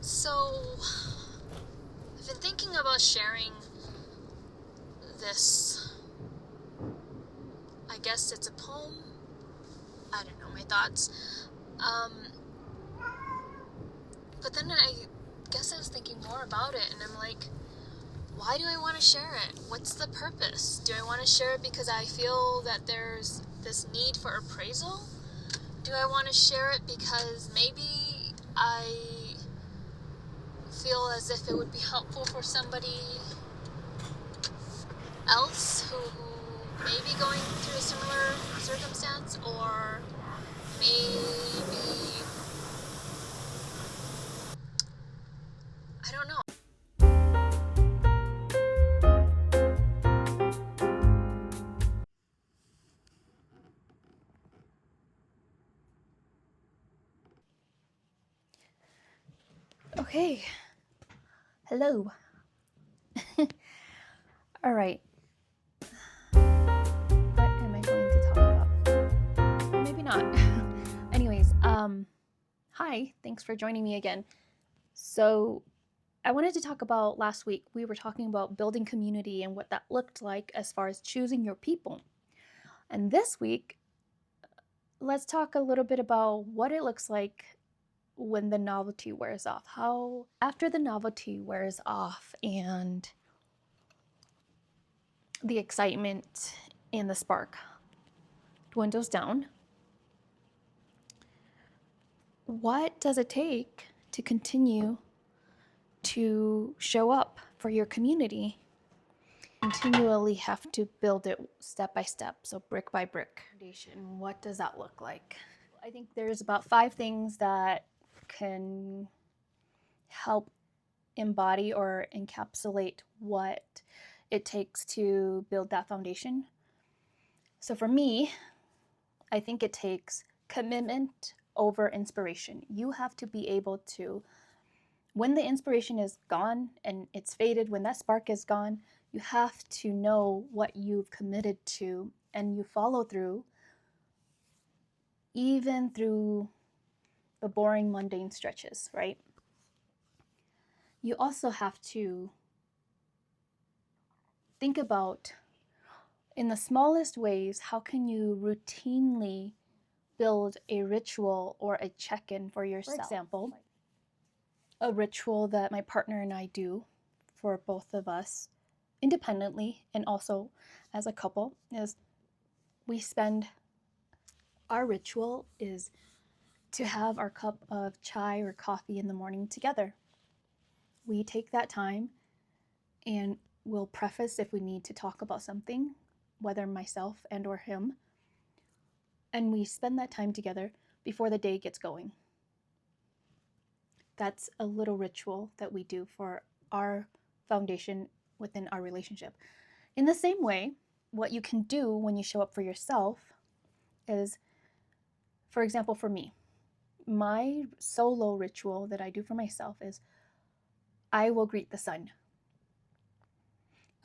So, I've been thinking about sharing this. I guess it's a poem. I don't know, my thoughts. But then I guess I was thinking more about it, and I'm like, why do I want to share it? What's the purpose? Do I want to share it because I feel that there's this need for appraisal? Do I want to share it because maybe I feel as if it would be helpful for somebody else who may be going through a similar circumstance, or maybe, I don't know. Okay. Hello. All right. What am I going to talk about? Or maybe not. Anyways, hi. Thanks for joining me again. So, I wanted to talk about last week. We were talking about building community and what that looked like as far as choosing your people. And this week, let's talk a little bit about what it looks like when the novelty wears off. How, after the novelty wears off and the excitement and the spark dwindles down, what does it take to continue to show up for your community? Continually have to build it step by step, so brick by brick. What does that look like? I think there's about 5 things that can help embody or encapsulate what it takes to build that foundation. So for me, I think it takes commitment over inspiration. You have to be able to, when the inspiration is gone and it's faded, when that spark is gone, you have to know what you've committed to and you follow through, even through the boring, mundane stretches, right? You also have to think about, in the smallest ways, how can you routinely build a ritual or a check-in for yourself? For example, a ritual that my partner and I do for both of us independently and also as a couple is our ritual is to have our cup of chai or coffee in the morning together. We take that time and we'll preface if we need to talk about something, whether myself and or him, and we spend that time together before the day gets going. That's a little ritual that we do for our foundation within our relationship. In the same way, what you can do when you show up for yourself is, for example, for me, my solo ritual that I do for myself is I will greet the sun.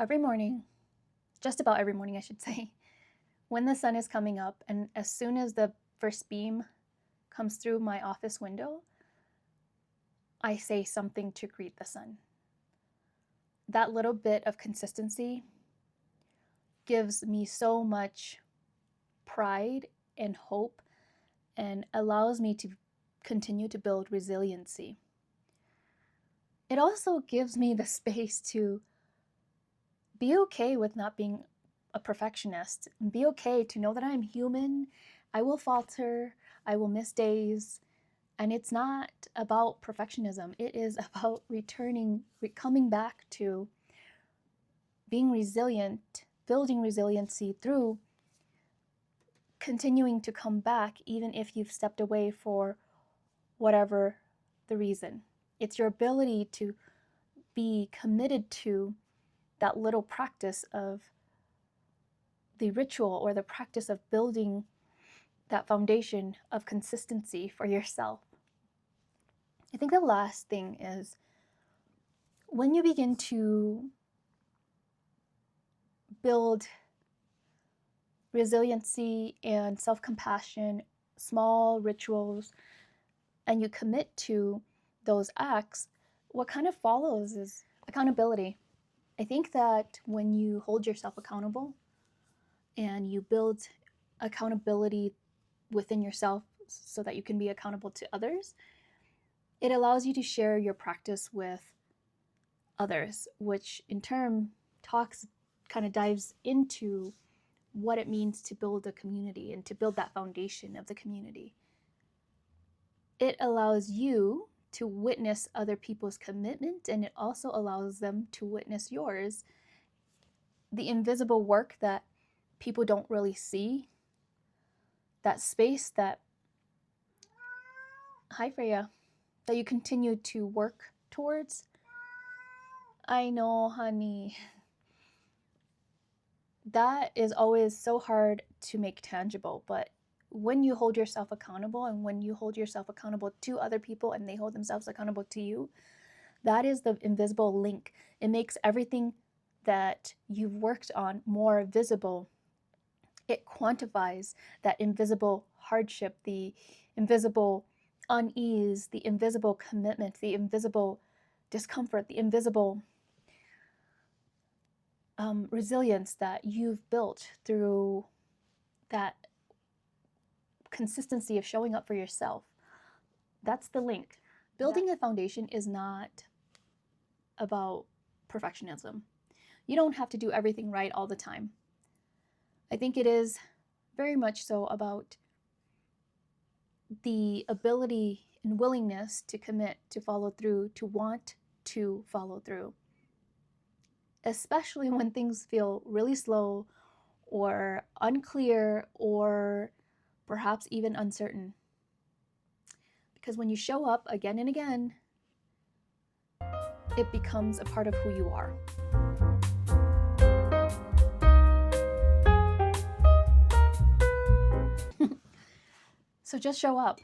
Every morning, just about every morning, I should say, when the sun is coming up, and as soon as the first beam comes through my office window, I say something to greet the sun. That little bit of consistency gives me so much pride and hope and allows me to continue to build resiliency. It also gives me the space to be okay with not being a perfectionist and be okay to know that I'm human. I will falter, I will miss days, and it's not about perfectionism. It is about coming back to being resilient, building resiliency through continuing to come back even if you've stepped away for whatever the reason. It's your ability to be committed to that little practice of the ritual or the practice of building that foundation of consistency for yourself. I think the last thing is when you begin to build resiliency and self-compassion, small rituals, and you commit to those acts, what kind of follows is accountability. I think that when you hold yourself accountable and you build accountability within yourself so that you can be accountable to others, it allows you to share your practice with others, which in turn kind of dives into what it means to build a community and to build that foundation of the community. It allows you to witness other people's commitment, and it also allows them to witness yours. The invisible work that people don't really see, that space that, hi Freya, that you continue to work towards. I know, honey. That is always so hard to make tangible, but when you hold yourself accountable and when you hold yourself accountable to other people and they hold themselves accountable to you, that is the invisible link. It makes everything that you've worked on more visible. It quantifies that invisible hardship, the invisible unease, the invisible commitment, the invisible discomfort, the invisible resilience that you've built through that consistency of showing up for yourself. That's the link. Building a foundation is not about perfectionism. You don't have to do everything right all the time. I think it is very much so about the ability and willingness to commit, to follow through, to want to follow through. Especially when things feel really slow or unclear or perhaps even uncertain. Because when you show up again and again, it becomes a part of who you are. So just show up.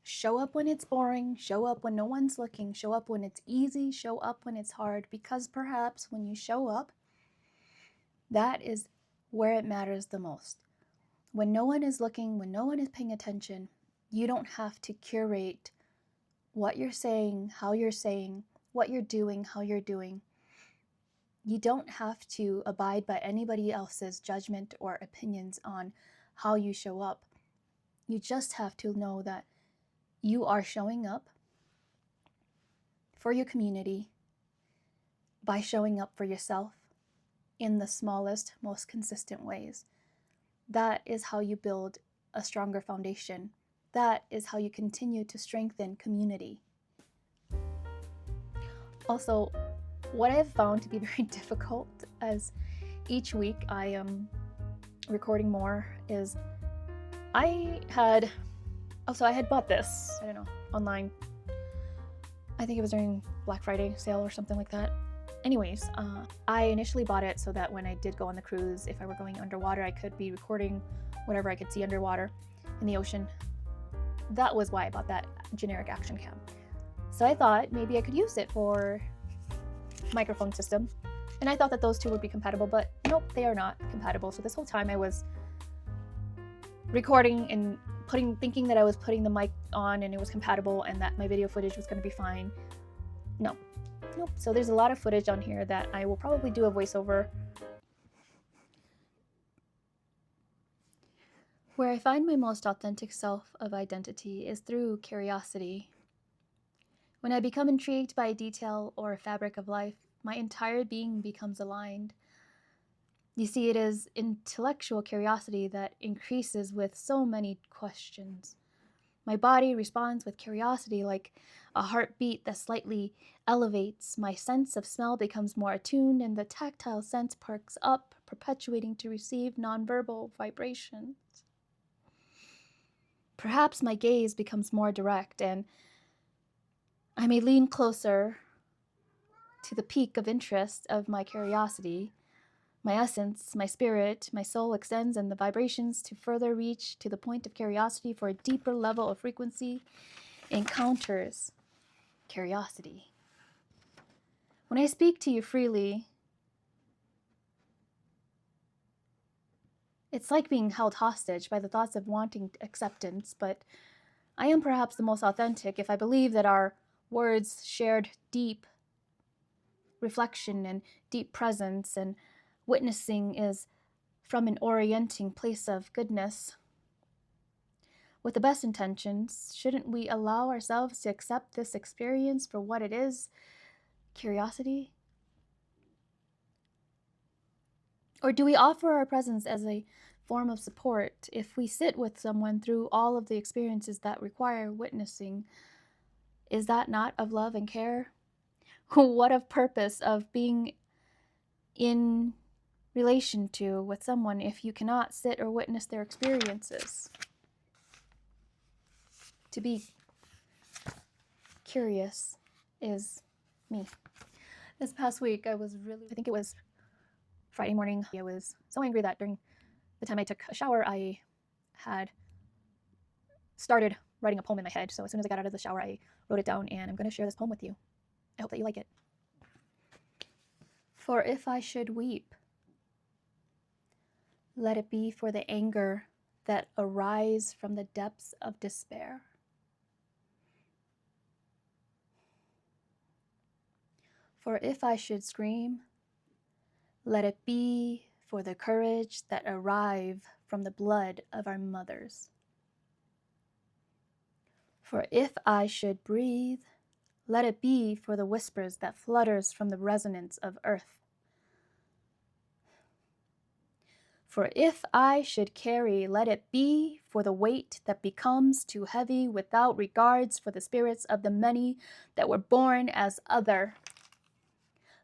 Show up when it's boring, show up when no one's looking, show up when it's easy, show up when it's hard, because perhaps when you show up, that is where it matters the most. When no one is looking, when no one is paying attention, you don't have to curate what you're saying, how you're saying, what you're doing, how you're doing. You don't have to abide by anybody else's judgment or opinions on how you show up. You just have to know that you are showing up for your community by showing up for yourself in the smallest, most consistent ways. That is how you build a stronger foundation. That is how you continue to strengthen community. Also, what I've found to be very difficult as each week I am recording more is I had bought this, I don't know, online. I think it was during Black Friday sale or something like that. Anyways, I initially bought it so that when I did go on the cruise, if I were going underwater, I could be recording whatever I could see underwater in the ocean. That was why I bought that generic action cam. So I thought maybe I could use it for microphone system. And I thought that those two would be compatible, but nope, they are not compatible. So this whole time I was recording and thinking that I was putting the mic on and it was compatible and that my video footage was going to be fine. Nope. So there's a lot of footage on here that I will probably do a voiceover. Where I find my most authentic self of identity is through curiosity. When I become intrigued by a detail or a fabric of life, my entire being becomes aligned. You see, it is intellectual curiosity that increases with so many questions. My body responds with curiosity like a heartbeat that slightly elevates. My sense of smell becomes more attuned and the tactile sense perks up, perpetuating to receive nonverbal vibrations. Perhaps my gaze becomes more direct and I may lean closer to the peak of interest of my curiosity. My essence, my spirit, my soul extends and the vibrations to further reach to the point of curiosity for a deeper level of frequency encounters curiosity. When I speak to you freely, it's like being held hostage by the thoughts of wanting acceptance, but I am perhaps the most authentic if I believe that our words shared deep reflection and deep presence, and witnessing is from an orienting place of goodness. With the best intentions, shouldn't we allow ourselves to accept this experience for what it is? Curiosity? Or do we offer our presence as a form of support if we sit with someone through all of the experiences that require witnessing? Is that not of love and care? What of purpose of being in relation to with someone if you cannot sit or witness their experiences? To be curious is me. This past week, I think it was Friday morning, I was so angry that during the time I took a shower, I had started writing a poem in my head. So as soon as I got out of the shower, I wrote it down, and I'm going to share this poem with you. I hope that you like it. For if I should weep, let it be for the anger that arise from the depths of despair. For if I should scream, let it be for the courage that arrive from the blood of our mothers. For if I should breathe, let it be for the whispers that flutters from the resonance of earth. For if I should carry, let it be for the weight that becomes too heavy without regards for the spirits of the many that were born as other.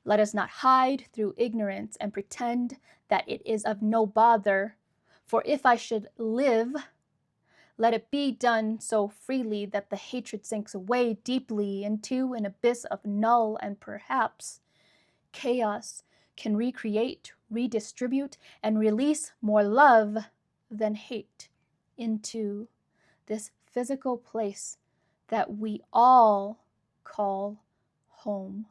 Let us not hide through ignorance and pretend that it is of no bother. For if I should live, let it be done so freely that the hatred sinks away deeply into an abyss of null, and perhaps chaos can recreate, redistribute, and release more love than hate into this physical place that we all call home.